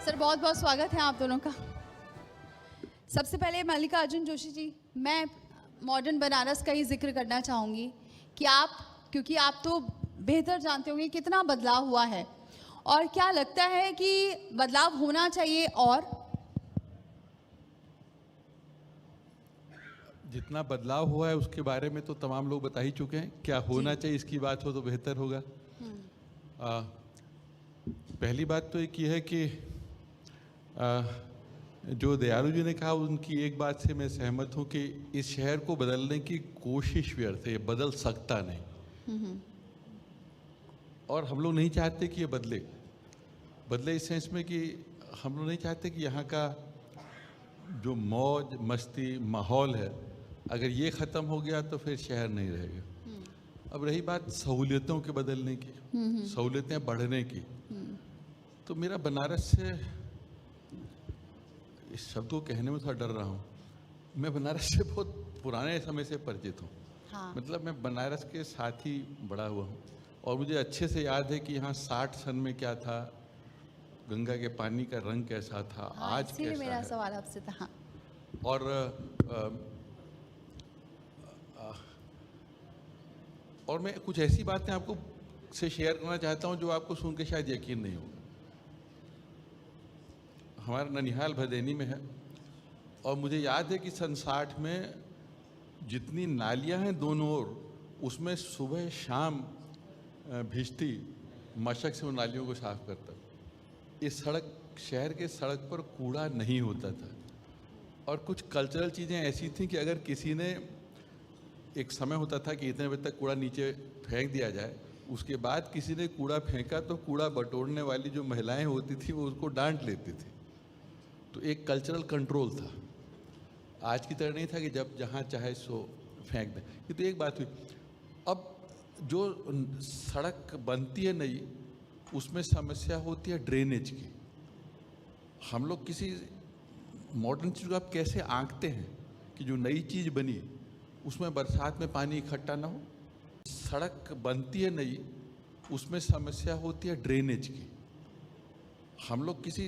Sir बहुत बहुत स्वागत है आप दोनों का। सबसे पहले मल्लिकार्जुन जोशी जी, मैं मॉडर्न बनारस का ही जिक्र करना चाहूँगी कि क्योंकि आप तो बेहतर जानते होंगे कितना बदलाव हुआ है और क्या लगता है कि बदलाव होना चाहिए और जितना बदलाव हुआ है उसके बारे में तो तमाम लोग बता ही चुके हैं। क्या होना चाहिए इसकी बात हो तो बेहतर होगा। पहली बात तो एक ये है कि जो दयालु जी ने कहा उनकी एक बात से मैं सहमत हूँ कि इस शहर को बदलने की कोशिश व्यर्थ है, ये बदल सकता नहीं। और हम लोग नहीं चाहते कि ये बदले इस सेंस में कि हम लोग नहीं चाहते कि यहाँ का जो मौज मस्ती माहौल है अगर ये ख़त्म हो गया तो फिर शहर नहीं रहेगा। अब रही बात सहूलियतों के बदलने की, सहूलियतें बढ़ने की, तो मेरा बनारस से, इस शब्द को कहने में थोड़ा डर रहा हूँ, मैं बनारस से बहुत पुराने समय से परिचित हूँ। हाँ। मतलब मैं बनारस के साथ ही बड़ा हुआ हूँ और मुझे अच्छे से याद है कि यहाँ 60 सन में क्या था, गंगा के पानी का रंग कैसा था, हाँ, आज इसीलिए कैसा मेरा है। सवाल आपसे था। हाँ। और मैं कुछ ऐसी बातें आपको से शेयर करना चाहता हूँ जो आपको सुन के शायद यकीन नहीं होगा। हमारा ननिहाल भदैनी में है और मुझे याद है कि सन 60 में जितनी नालियाँ हैं दोनों ओर, उसमें सुबह शाम भिजती मशक से उन नालियों को साफ करता। इस शहर के सड़क पर कूड़ा नहीं होता था और कुछ कल्चरल चीज़ें ऐसी थीं कि अगर किसी ने, एक समय होता था कि इतने बजे तक कूड़ा नीचे फेंक दिया जाए, उसके बाद किसी ने कूड़ा फेंका तो कूड़ा बटोरने वाली जो महिलाएं होती थी वो उसको डांट लेती थी। तो एक कल्चरल कंट्रोल था, आज की तरह नहीं था कि जब जहाँ चाहे सो फेंक दें। ये तो एक बात हुई। अब जो सड़क बनती है नई, उसमें समस्या होती है ड्रेनेज की। हम लोग किसी मॉडर्न चीज़ को आप कैसे आंकते हैं कि जो नई चीज़ बनी उसमें बरसात में पानी इकट्ठा ना हो। सड़क बनती है नई, उसमें समस्या होती है ड्रेनेज की। हम लोग किसी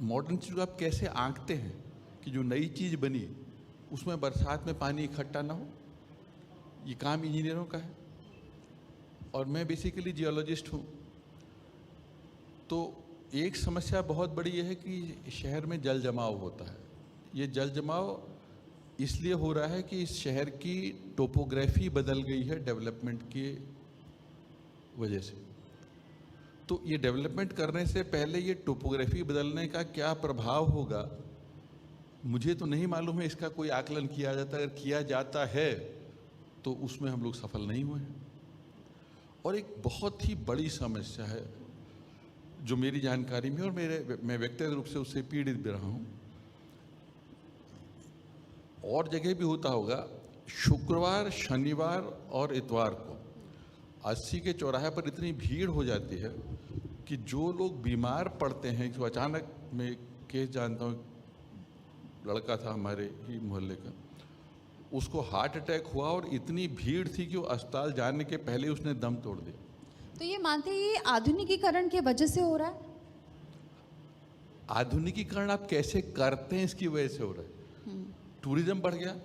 मॉडर्न चीज़ को आप कैसे आंकते हैं कि जो नई चीज़ बनी उसमें बरसात में पानी इकट्ठा ना हो। ये काम इंजीनियरों का है और मैं बेसिकली जियोलॉजिस्ट हूँ। तो एक समस्या बहुत बड़ी ये है कि शहर में जल जमाव होता है। ये जल जमाव इसलिए हो रहा है कि इस शहर की टोपोग्राफी बदल गई है डेवलपमेंट की वजह से। तो ये डेवलपमेंट करने से पहले ये टोपोग्राफी बदलने का क्या प्रभाव होगा मुझे तो नहीं मालूम है। इसका कोई आकलन किया जाता है? अगर किया जाता है तो उसमें हम लोग सफल नहीं हुए हैं। और एक बहुत ही बड़ी समस्या है जो मेरी जानकारी में, और मैं व्यक्तिगत रूप से उससे पीड़ित भी रहा हूँ, और जगह भी होता होगा, शुक्रवार शनिवार और इतवार को 80 के चौराहे पर इतनी भीड़ हो जाती है कि जो लोग बीमार पड़ते हैं, जो अचानक, मैं केस जानता हूँ, लड़का था हमारे ही मोहल्ले का, उसको हार्ट अटैक हुआ और इतनी भीड़ थी कि वो अस्पताल जाने के पहले उसने दम तोड़ दिया। तो ये मानते हैं ये आधुनिकीकरण के वजह से हो रहा है? आधुनिकीकरण आप कैसे करते हैं इसकी वजह से हो रहा है। टूरिज्म बढ़ गया,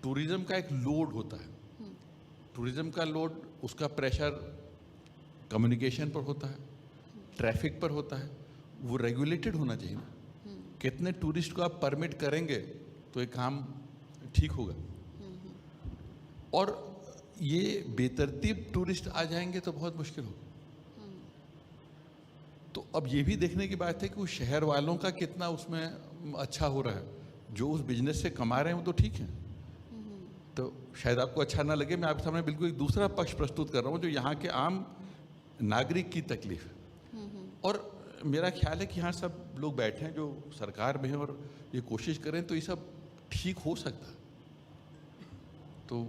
टूरिज्म का एक लोड होता है, टूरिज्म का लोड, उसका प्रेशर कम्युनिकेशन पर होता है, ट्रैफिक पर होता है, वो रेगुलेटेड होना चाहिए ना। कितने टूरिस्ट को आप परमिट करेंगे तो ये काम ठीक होगा। और ये बेतरतीब टूरिस्ट आ जाएंगे तो बहुत मुश्किल होगा। तो अब ये भी देखने की बात है कि उस शहर वालों का कितना उसमें अच्छा हो रहा है। जो उस बिजनेस से कमा रहे हैं वो तो ठीक है। तो शायद आपको अच्छा ना लगे, मैं आपके सामने बिल्कुल एक दूसरा पक्ष प्रस्तुत कर रहा हूँ जो यहाँ के आम नागरिक की तकलीफ है। और मेरा ख्याल है कि यहाँ सब लोग बैठे हैं जो सरकार में हैं और ये कोशिश करें तो ये सब ठीक हो सकता है। तो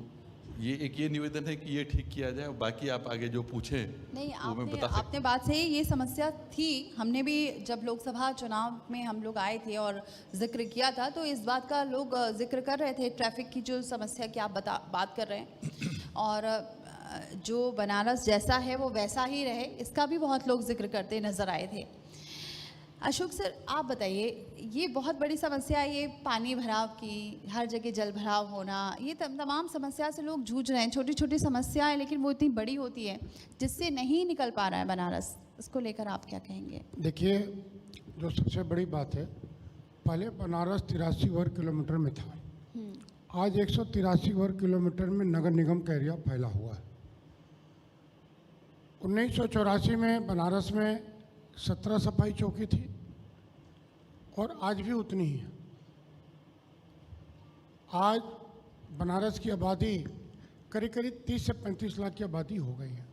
ये एक ये निवेदन है कि ये ठीक किया जाए, और बाकी आप आगे जो पूछें नहीं, वो मैं बता सकता हूं। आपने बात सही, ये समस्या थी। हमने भी जब लोकसभा चुनाव में हम लोग आए थे और जिक्र किया था तो इस बात का लोग जिक्र कर रहे थे, ट्रैफिक की जो समस्या की आप बात कर रहे हैं, और जो बनारस जैसा है वो वैसा ही रहे, इसका भी बहुत लोग जिक्र करते नज़र आए थे। अशोक सर, आप बताइए, ये बहुत बड़ी समस्या है, ये पानी भराव की, हर जगह जल भराव होना, ये तमाम समस्या से लोग जूझ रहे हैं। छोटी छोटी समस्याएं, लेकिन वो इतनी बड़ी होती है जिससे नहीं निकल पा रहा है बनारस। इसको लेकर आप क्या कहेंगे? देखिए, जो सबसे बड़ी बात है, पहले बनारस 83 वर्ग किलोमीटर में था, आज 183 वर्ग किलोमीटर में नगर निगम का एरिया फैला हुआ है। 1984 में बनारस में 17 सफाई चौकी थी और आज भी उतनी ही है। आज बनारस की आबादी करीब करीब 30 से 35 लाख की आबादी हो गई है।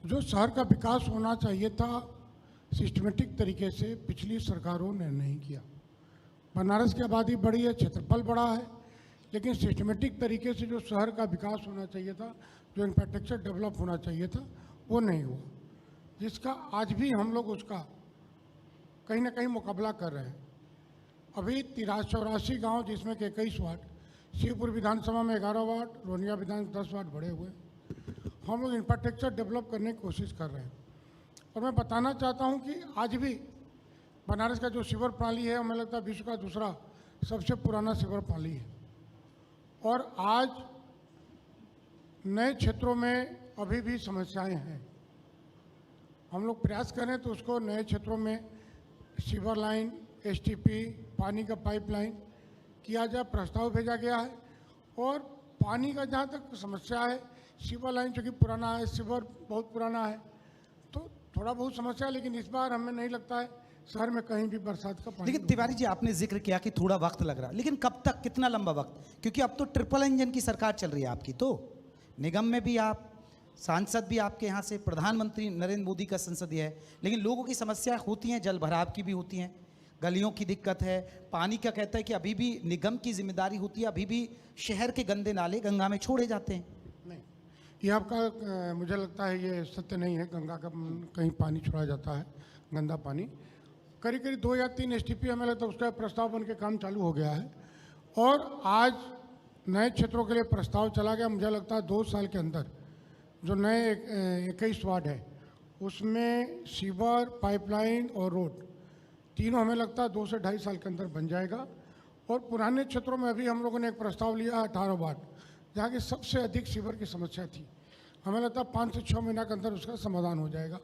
जो शहर का विकास होना चाहिए था, सिस्टमेटिक तरीके से पिछली सरकारों ने नहीं किया। बनारस की आबादी बड़ी है, क्षेत्रफल बड़ा है, लेकिन सिस्टमेटिक तरीके से जो शहर का विकास होना चाहिए था, जो इंफ्रास्ट्रक्चर डेवलप होना चाहिए था, वो नहीं हुआ, जिसका आज भी हम लोग उसका कहीं ना कहीं मुकाबला कर रहे हैं। अभी 83-84 गाँव, जिसमें कि 21 वार्ड, शिवपुर विधानसभा में 11 वार्ड, रोनिया विधान 10 वार्ड बढ़े हुए, हम लोग इंफ्रास्ट्रक्चर डेवलप करने की कोशिश कर रहे हैं। और मैं बताना चाहता हूं कि आज भी बनारस का जो सीवर प्रणाली है, हमें लगता है विश्व का दूसरा सबसे पुराना सीवर प्रणाली है। और आज नए क्षेत्रों में अभी भी समस्याएं हैं। हम लोग प्रयास करें तो उसको नए क्षेत्रों में सीवर लाइन, एसटीपी, पानी का पाइपलाइन किया जाए, प्रस्ताव भेजा गया है। और पानी का जहाँ तक समस्या है, सीवर लाइन चूँकि पुराना है, सीवर बहुत पुराना है, तो थोड़ा बहुत समस्या है। लेकिन इस बार हमें नहीं लगता है शहर में कहीं भी बरसात का पानी। लेकिन तिवारी जी, आपने जिक्र किया कि थोड़ा वक्त लग रहा है, लेकिन कब तक, कितना लंबा वक्त? क्योंकि अब तो ट्रिपल इंजन की सरकार चल रही है आपकी, तो निगम में भी आप, सांसद भी आपके यहाँ से, प्रधानमंत्री नरेंद्र मोदी का संसदीय है, लेकिन लोगों की समस्या होती हैं, जल भराव की भी होती हैं, गलियों की दिक्कत है, पानी का कहता है कि अभी भी निगम की जिम्मेदारी होती है, अभी भी शहर के गंदे नाले गंगा में छोड़े जाते हैं। नहीं, ये आपका मुझे लगता है ये सत्य नहीं है। गंगा का कहीं पानी छोड़ा जाता है, गंदा पानी। करीब करीब 2 या 3 एसटीपी हमें लगता है उसका प्रस्ताव बन के काम चालू हो गया है। और आज नए क्षेत्रों के लिए प्रस्ताव चला गया। मुझे लगता है 2 साल के अंदर जो नए 21 वार्ड है, उसमें सीवर, पाइपलाइन और रोड तीनों हमें लगता है 2 से 2.5 साल के अंदर बन जाएगा। और पुराने क्षेत्रों में अभी हम लोगों ने एक प्रस्ताव लिया 18 वार्ड, जहाँ की सबसे अधिक सीवर की समस्या थी। हमें लगता है 5 से 6 महीना के अंदर उसका समाधान हो जाएगा।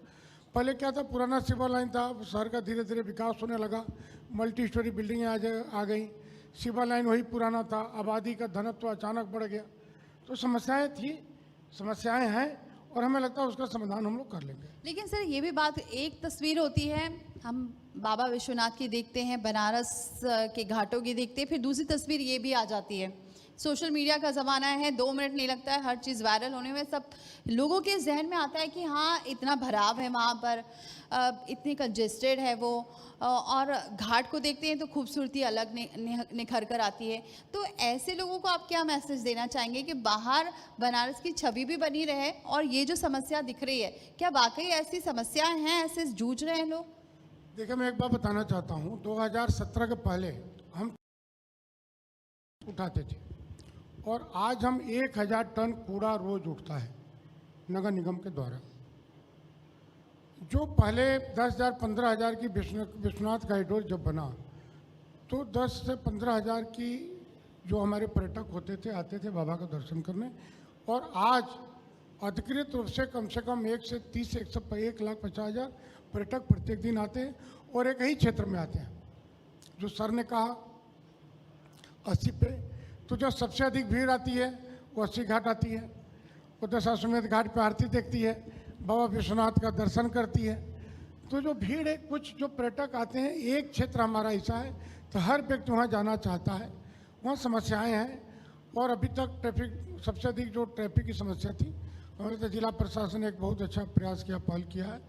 पहले क्या था, पुराना सीवर लाइन था, शहर का धीरे धीरे विकास होने लगा, मल्टी स्टोरी बिल्डिंगें आ गई, सीवर लाइन वही पुराना था, आबादी का घनत्व अचानक बढ़ गया, तो समस्याएं थी, समस्याएं हैं, और हमें लगता है उसका समाधान हम लोग कर लेंगे। लेकिन सर, ये भी बात, एक तस्वीर होती है, हम बाबा विश्वनाथ की देखते हैं, बनारस के घाटों की देखते हैं, फिर दूसरी तस्वीर ये भी आ जाती है। सोशल मीडिया का ज़माना है, 2 मिनट नहीं लगता है हर चीज़ वायरल होने में। सब लोगों के जहन में आता है कि हाँ, इतना भराव है वहाँ पर, इतनी कंजेस्टेड है वो, और घाट को देखते हैं तो खूबसूरती अलग निखर कर आती है। तो ऐसे लोगों को आप क्या मैसेज देना चाहेंगे कि बाहर बनारस की छवि भी बनी रहे, और ये जो समस्या दिख रही है, क्या वाकई ऐसी समस्याएं हैं, ऐसे जूझ रहे हैं लोग? देखिए, मैं एक बात बताना चाहता हूँ, 2017 के पहले हम उठाते थे, और आज हम 1000 टन कूड़ा रोज उठता है नगर निगम के द्वारा। जो पहले 10,000 15,000 की विश्वनाथ कॉरिडोर जब बना, तो 10 से 15,000 की जो हमारे पर्यटक होते थे, आते थे बाबा का दर्शन करने। और आज अधिकृत रूप से कम 1 से 30 से 1,50,000 पर्यटक प्रत्येक दिन आते हैं, और एक ही क्षेत्र में आते हैं। जो सर ने कहा 80 पे, तो जो सबसे अधिक भीड़ आती है वो 80 घाट आती है, वो दशाश्वमेध घाट पे आरती देखती है, बाबा विश्वनाथ का दर्शन करती है। तो जो भीड़ है, कुछ जो पर्यटक आते हैं, एक क्षेत्र हमारा ऐसा है, तो हर व्यक्ति वहाँ जाना चाहता है, वहाँ समस्याएं हैं। और अभी तक ट्रैफिक, सबसे अधिक जो ट्रैफिक की समस्या थी, हमारे तो जिला प्रशासन ने एक बहुत अच्छा प्रयास किया, पहल किया है,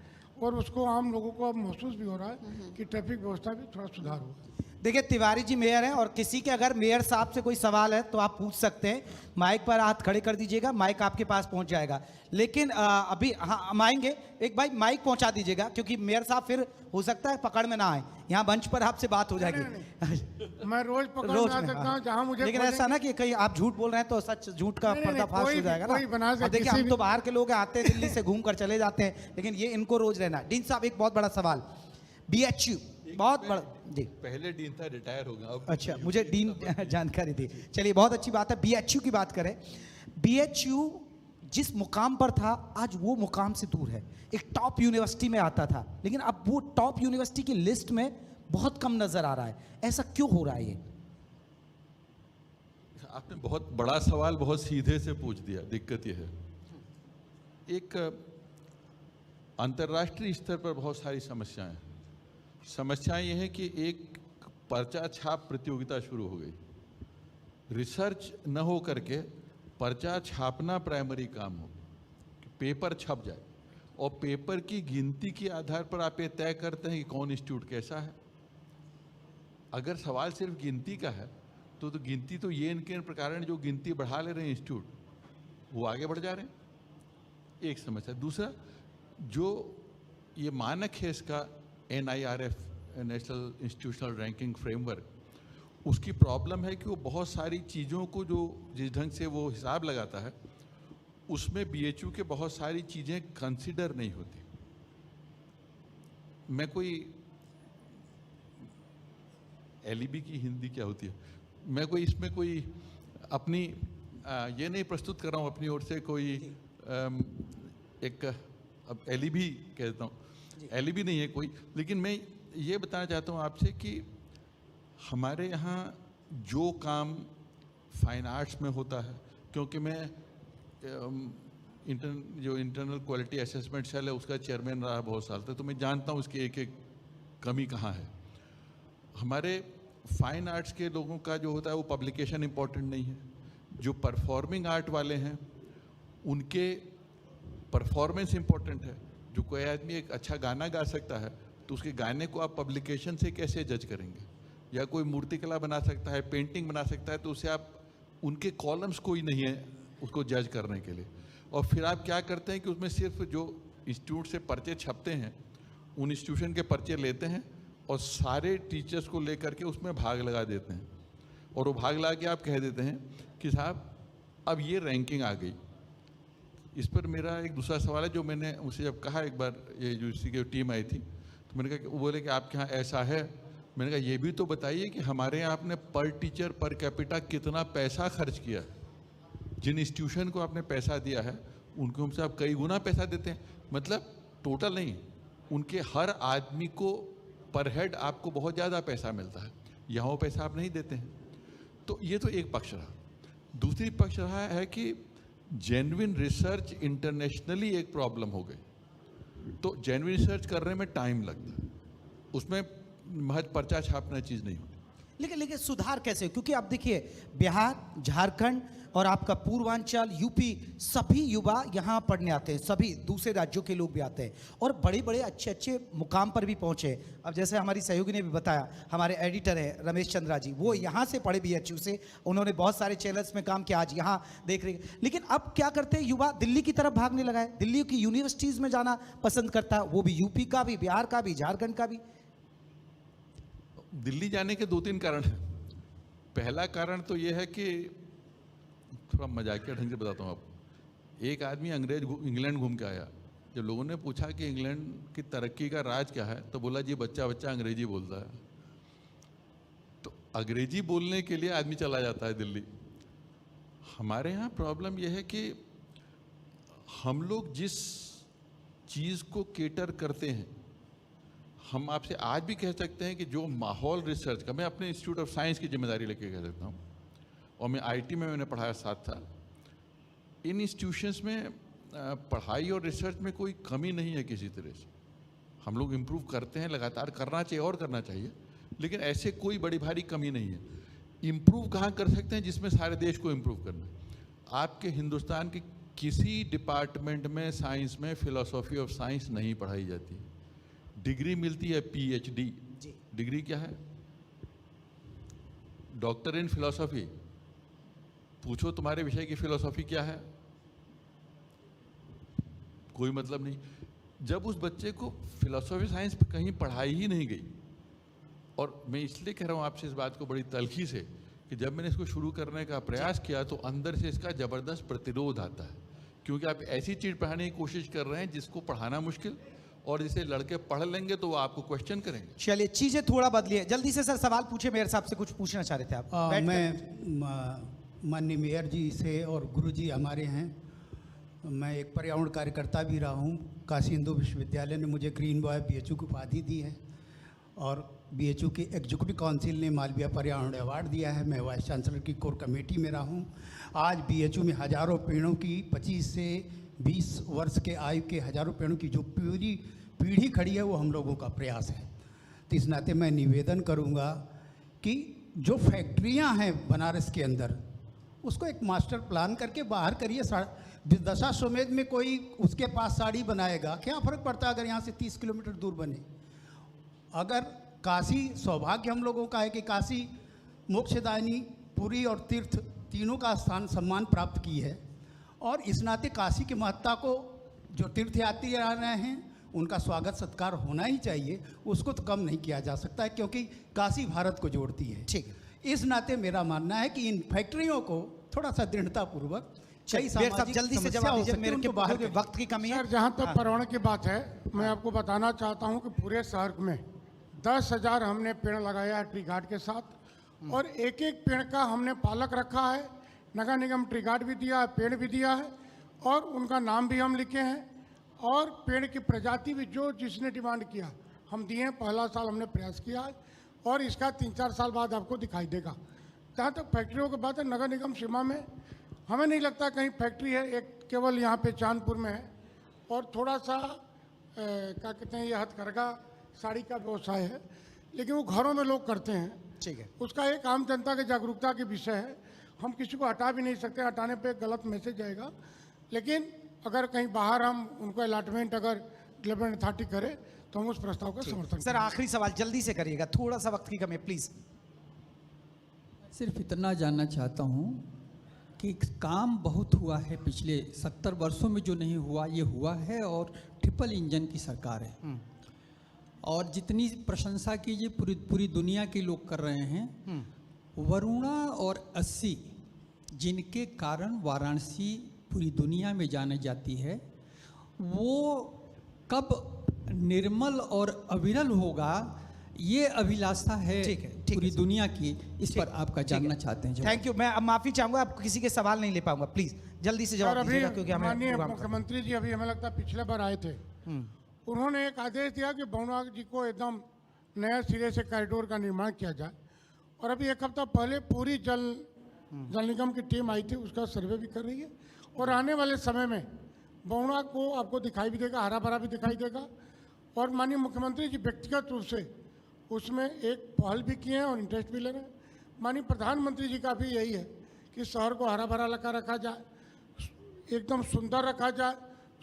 और उसको आम लोगों को अब महसूस भी हो रहा है कि ट्रैफिक व्यवस्था भी थोड़ा सुधार हुआ। देखिए, तिवारी जी मेयर हैं, और किसी के अगर मेयर साहब से कोई सवाल है तो आप पूछ सकते हैं। माइक पर हाथ खड़े कर दीजिएगा, माइक आपके पास पहुंच जाएगा। लेकिन अभी हम आएंगे, एक भाई माइक पहुंचा दीजिएगा, क्योंकि मेयर साहब फिर हो सकता है पकड़ में ना आए, यहाँ मंच पर आपसे बात हो जाएगी। मैं रोज पकड़ में आ सकता हूँ जहाँ मुझे, लेकिन ऐसा ना कि कहीं आप झूठ बोल रहे हैं तो सच झूठ का पर्दाफाश हो जाएगा ना। देखिए, हम तो बाहर के लोग आते हैं, दिल्ली से घूम कर चले जाते हैं, लेकिन ये इनको रोज रहना। डीन साहब, एक बहुत बड़ा सवाल, BHU बहुत बड़ा जी। पहले डीन था, रिटायर हो गया अब। अच्छा, मुझे डीन जानकारी दी। चलिए बहुत अच्छी बात है। BHU की बात करें, BHU जिस मुकाम पर था आज वो मुकाम से दूर है। एक टॉप यूनिवर्सिटी में आता था, लेकिन अब वो टॉप यूनिवर्सिटी की लिस्ट में बहुत कम नजर आ रहा है। ऐसा क्यों हो रहा है ये? आपने बहुत बड़ा सवाल बहुत सीधे से पूछ दिया। दिक्कत यह है, एक अंतर्राष्ट्रीय स्तर पर बहुत सारी समस्याएं हैं। समस्याएं यह है कि एक पर्चा छाप प्रतियोगिता शुरू हो गई। रिसर्च न हो करके पर्चा छापना प्राइमरी काम हो, पेपर छप जाए और पेपर की गिनती के आधार पर आप ये तय करते हैं कि कौन इंस्टीट्यूट कैसा है। अगर सवाल सिर्फ गिनती का है तो गिनती तो ये इनके प्रकार जो गिनती बढ़ा ले रहे हैं इंस्टीट्यूट, वो आगे बढ़ जा रहे हैं। एक समस्या। दूसरा, जो ये मानक है इसका NIRF, national institutional ranking framework, उसकी प्रॉब्लम है कि वो बहुत सारी चीज़ों को जो जिस ढंग से वो हिसाब लगाता है उसमें BHU के बहुत सारी चीज़ें कंसिडर नहीं होती। मैं कोई LEB की हिंदी क्या होती है, मैं कोई इसमें कोई अपनी ये नहीं प्रस्तुत कर रहा हूँ अपनी ओर से कोई एक अब LEB कहता हूँ, LEB नहीं है कोई, लेकिन मैं ये बताना चाहता हूँ आपसे कि हमारे यहाँ जो काम फाइन आर्ट्स में होता है, क्योंकि मैं जो इंटरनल क्वालिटी असेसमेंट सेल है उसका चेयरमैन रहा बहुत साल तक, तो मैं जानता हूँ उसकी एक एक कमी कहाँ है। हमारे फाइन आर्ट्स के लोगों का जो होता है वो पब्लिकेशन इम्पोर्टेंट नहीं है। जो परफॉर्मिंग आर्ट वाले हैं उनके परफॉर्मेंस इम्पोर्टेंट है। जो कोई आदमी एक अच्छा गाना गा सकता है तो उसके गाने को आप पब्लिकेशन से कैसे जज करेंगे? या कोई मूर्तिकला बना सकता है, पेंटिंग बना सकता है, तो उसे आप उनके कॉलम्स कोई नहीं है उसको जज करने के लिए। और फिर आप क्या करते हैं कि उसमें सिर्फ जो इंस्टीट्यूट से पर्चे छपते हैं उन इंस्टीट्यूशन के पर्चे लेते हैं और सारे टीचर्स को लेकर के उसमें भाग लगा देते हैं, और वो भाग लगा के आप कह देते हैं कि साहब अब ये रैंकिंग आ गई। इस पर मेरा एक दूसरा सवाल है, जो मैंने उनसे जब कहा एक बार, ये जो इसी की टीम आई थी, तो मैंने कहा, वो बोले कि आपके यहाँ ऐसा है। मैंने कहा ये भी तो बताइए कि हमारे यहाँ आपने पर टीचर पर कैपिटा कितना पैसा खर्च किया। जिन इंस्टीट्यूशन को आपने पैसा दिया है उनको हमसे आप कई गुना पैसा देते हैं, मतलब टोटल नहीं, उनके हर आदमी को पर हेड आपको बहुत ज़्यादा पैसा मिलता है, यहाँ वो पैसा आप नहीं देते हैं। तो ये तो एक पक्ष रहा। दूसरी पक्ष रहा है कि जेन्युइन रिसर्च इंटरनेशनली एक प्रॉब्लम हो गई। तो जेन्युइन रिसर्च करने में टाइम लगता है, उसमें महज पर्चा छापना चीज़ नहीं होती। लेकिन सुधार कैसे? क्योंकि आप देखिए बिहार, झारखंड और आपका पूर्वांचल, यूपी, सभी युवा यहाँ पढ़ने आते हैं, सभी दूसरे राज्यों के लोग भी आते हैं और बड़े बड़े अच्छे अच्छे मुकाम पर भी पहुँचे। अब जैसे हमारी सहयोगी ने भी बताया, हमारे एडिटर हैं रमेश चंद्रा जी, वो यहाँ से पढ़े BHU से, उन्होंने बहुत सारे चैनल्स में काम किया, आज यहाँ देख रहे। लेकिन अब क्या करते हैं युवा? दिल्ली की तरफ भागने लगा है, दिल्ली की यूनिवर्सिटीज़ में जाना पसंद करता है, वो भी यूपी का भी, बिहार का भी, झारखंड का भी। दिल्ली जाने के 2-3 कारण हैं। पहला कारण तो ये है कि थोड़ा मजाकिया ढंग से बताता हूँ आपको। एक आदमी इंग्लैंड घूम के आया, जब लोगों ने पूछा कि इंग्लैंड की तरक्की का राज क्या है, तो बोला जी बच्चा बच्चा अंग्रेजी बोलता है। तो अंग्रेजी बोलने के लिए आदमी चला जाता है दिल्ली। हमारे यहाँ प्रॉब्लम यह है कि हम लोग जिस चीज़ को केटर करते हैं, हम आपसे आज भी कह सकते हैं कि जो माहौल रिसर्च का, मैं अपने इंस्टीट्यूट ऑफ साइंस की जिम्मेदारी लेके कह सकता हूँ, और मैं IT में मैंने पढ़ाया 7 साल। इन इंस्टीट्यूशंस में पढ़ाई और रिसर्च में कोई कमी नहीं है किसी तरह से। हम लोग इम्प्रूव करते हैं, लगातार करना चाहिए और करना चाहिए, लेकिन ऐसे कोई बड़ी भारी कमी नहीं है। इम्प्रूव कहाँ कर सकते हैं? जिसमें सारे देश को इम्प्रूव करना है। आपके हिंदुस्तान के किसी डिपार्टमेंट में साइंस में फिलॉसफी ऑफ साइंस नहीं पढ़ाई जाती। डिग्री मिलती है PhD। डिग्री क्या है? डॉक्टर इन फिलॉसफी। पूछो तुम्हारे विषय की फिलॉसफी क्या है, कोई मतलब नहीं। जब उस बच्चे को फिलॉसफी साइंस कहीं पढ़ाई ही नहीं गई, और मैं इसलिए कह रहा हूँ आपसे इस बात को बड़ी तल्खी से कि जब मैंने इसको शुरू करने का प्रयास किया तो अंदर से इसका ज़बरदस्त प्रतिरोध आता है, क्योंकि आप ऐसी चीज़ पढ़ाने की कोशिश कर रहे हैं जिसको पढ़ाना मुश्किल और इसे लड़के पढ़ लेंगे तो वो आपको क्वेश्चन करेंगे। चलिए चीजें थोड़ा बदलिए, जल्दी से सर सवाल पूछे, मेरे हिसाब से कुछ पूछना चाह रहे थे आप। बैठ मैं माननीय मेयर जी से और गुरु जी हमारे हैं, मैं एक पर्यावरण कार्यकर्ता भी रहा हूँ। काशी हिंदू विश्वविद्यालय ने मुझे ग्रीन बॉय BHU की उपाधि दी है और BHU की एग्जीक्यूटिव काउंसिल ने मालवीय पर्यावरण अवार्ड दिया है। मैं वाइस चांसलर की कोर कमेटी में रहा हूँ। आज BHU में हज़ारों पेड़ों की 25 से 20 वर्ष के आयु के हज़ारों पेड़ों की जो पूरी पीढ़ी खड़ी है वो हम लोगों का प्रयास है। तो इस नाते मैं निवेदन करूँगा कि जो फैक्ट्रियाँ हैं बनारस के अंदर उसको एक मास्टर प्लान करके बाहर करिए। दशाश्वमेध में कोई उसके पास साड़ी बनाएगा, क्या फ़र्क पड़ता है अगर यहाँ से 30 किलोमीटर दूर बने। अगर काशी, सौभाग्य हम लोगों का है कि काशी मोक्षदायिनी, पुरी और तीर्थ तीनों का स्थान सम्मान प्राप्त की है और इस नाते काशी की महत्ता को जो तीर्थयात्री आ रहे हैं उनका स्वागत सत्कार होना ही चाहिए, उसको तो कम नहीं किया जा सकता है क्योंकि काशी भारत को जोड़ती है। ठीक है, इस नाते मेरा मानना है कि इन फैक्ट्रियों को थोड़ा सा दृढ़तापूर्वक कई सामाजिक जल्दी से समस्या जवाब हो दीजिए, सकती है, मेरे के उनको बाहर क्योंकि वक्त की कमी है। सर, जहाँ तक पर्यावरण की बात है, मैं आपको बताना चाहता हूँ कि पूरे शहर में 10,000 हमने पेड़ लगाया है ट्री गार्ड के साथ और एक एक पेड़ का हमने पालक रखा है। नगर निगम ट्री गार्ड भी दिया है, पेड़ भी दिया है और उनका नाम भी हम लिखे हैं और पेड़ की प्रजाति भी जो जिसने डिमांड किया हम दिए हैं। पहला साल हमने प्रयास किया है और इसका 3-4 साल बाद आपको दिखाई देगा। जहाँ तक फैक्ट्रियों की बात है, नगर निगम सीमा में हमें नहीं लगता कहीं फैक्ट्री है, एक केवल यहाँ पे चांदपुर में है और थोड़ा सा क्या कहते हैं, ये हथकरघा साड़ी का व्यवसाय है, लेकिन वो घरों में लोग करते हैं। ठीक है, उसका एक आम जनता के जागरूकता के विषय है, हम किसी को हटा भी नहीं सकते, हटाने पे गलत मैसेज जाएगा। लेकिन अगर कहीं बाहर हम उनको अलॉटमेंट अगर डेवलपमेंट अथॉरिटी करे तो हम उस प्रस्ताव का समर्थन सर आखिरी सवाल जल्दी से करिएगा, थोड़ा सा वक्त की कमी है, प्लीज। सिर्फ इतना जानना चाहता हूँ कि काम बहुत हुआ है पिछले 70 वर्षों में, जो नहीं हुआ ये हुआ है और ट्रिपल इंजन की सरकार है और जितनी प्रशंसा कीजिए पूरी दुनिया के लोग कर रहे हैं। वरुणा और 80 जिनके कारण वाराणसी पूरी दुनिया में जाने जाती है, वो कब निर्मल और अविरल होगा, ये अभिलाषा है पूरी दुनिया की। इस पर आपका जानना चाहते हैं। Thank you. मैं अब माफी चाहूंगा, आप किसी के सवाल नहीं ले पाऊंगा, प्लीज जल्दी से जवाब दीजिएगा क्योंकि हमें माननीय मुख्यमंत्री जी अभी हमें लगता है पिछले बार आए थे, उन्होंने एक आदेश दिया कि बरुणा जी को एकदम नया सिरे से कॉरिडोर का निर्माण किया जाए और अभी एक हफ्ता पहले पूरी जल निगम की टीम आई थी, उसका सर्वे भी कर रही है और आने वाले समय में बरुणा को आपको दिखाई भी देगा, हरा भरा भी दिखाई देगा। और माननीय मुख्यमंत्री जी व्यक्तिगत रूप से उसमें एक पहल भी किए हैं और इंटरेस्ट भी ले रहे हैं। माननीय प्रधानमंत्री जी का भी यही है कि शहर को हरा भरा रखा जाए, एकदम सुंदर रखा जाए,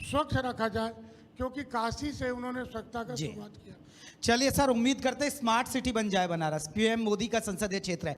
स्वच्छ रखा जाए, क्योंकि काशी से उन्होंने स्वच्छता का शुरुआत किया। चलिए सर, उम्मीद करते हैं स्मार्ट सिटी बन जाए बनारस। PM मोदी का संसदीय क्षेत्र है।